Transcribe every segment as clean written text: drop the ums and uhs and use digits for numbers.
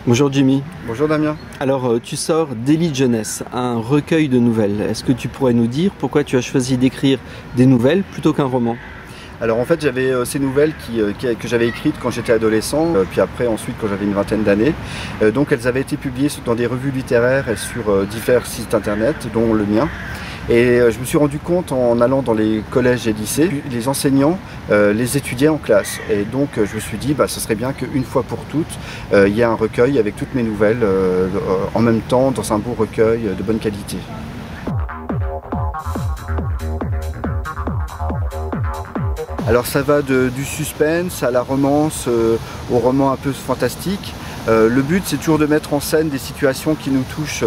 Bonjour Jimmy. Bonjour Damien. Alors tu sors Délit Jeunesse, un recueil de nouvelles. Est-ce que tu pourrais nous dire pourquoi tu as choisi d'écrire des nouvelles plutôt qu'un roman? Alors en fait j'avais ces nouvelles que j'avais écrites quand j'étais adolescent, puis après ensuite quand j'avais une vingtaine d'années. Donc elles avaient été publiées dans des revues littéraires et sur divers sites internet, dont le mien. Et je me suis rendu compte en allant dans les collèges et lycées, les enseignants les étudiaient en classe. Et donc je me suis dit, ce serait bien qu'une fois pour toutes, il y ait un recueil avec toutes mes nouvelles en même temps, dans un beau recueil de bonne qualité. Alors ça va du suspense à la romance, au roman un peu fantastique. Le but c'est toujours de mettre en scène des situations qui nous touchent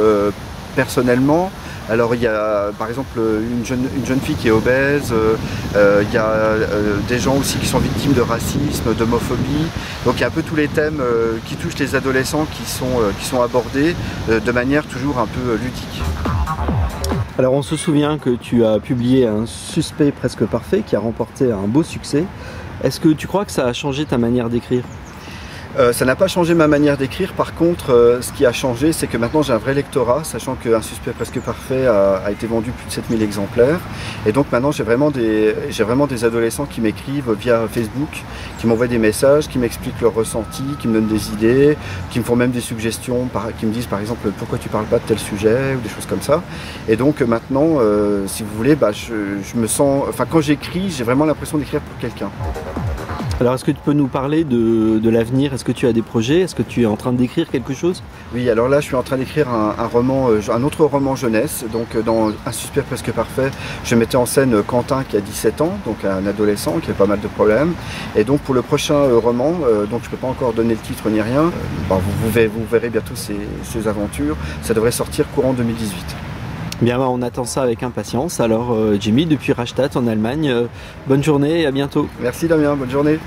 personnellement. Alors il y a par exemple une jeune fille qui est obèse, il y a des gens aussi qui sont victimes de racisme, d'homophobie. Donc il y a un peu tous les thèmes qui touchent les adolescents qui sont abordés de manière toujours un peu ludique. Alors on se souvient que tu as publié Un suspect presque parfait qui a remporté un beau succès. Est-ce que tu crois que ça a changé ta manière d'écrire ? Ça n'a pas changé ma manière d'écrire, par contre ce qui a changé c'est que maintenant j'ai un vrai lectorat, sachant qu'Un suspect presque parfait a été vendu plus de 7000 exemplaires et donc maintenant j'ai vraiment des adolescents qui m'écrivent via Facebook, qui m'envoient des messages, qui m'expliquent leurs ressentis, qui me donnent des idées, qui me font même des suggestions, qui me disent par exemple pourquoi tu parles pas de tel sujet ou des choses comme ça. Et donc maintenant si vous voulez je me sens, quand j'écris j'ai vraiment l'impression d'écrire pour quelqu'un. Alors est-ce que tu peux nous parler de l'avenir? Est-ce que tu as des projets? Est-ce que tu es en train d'écrire quelque chose? Oui, alors là je suis en train d'écrire un autre roman jeunesse. Donc dans Un suspect presque parfait, je mettais en scène Quentin qui a 17 ans, donc un adolescent qui a pas mal de problèmes. Et donc pour le prochain roman, donc je ne peux pas encore donner le titre ni rien, vous verrez bientôt ces aventures. Ça devrait sortir courant 2018. Bien, on attend ça avec impatience. Alors Jimmy, depuis Rastatt en Allemagne, bonne journée et à bientôt. Merci Damien, bonne journée.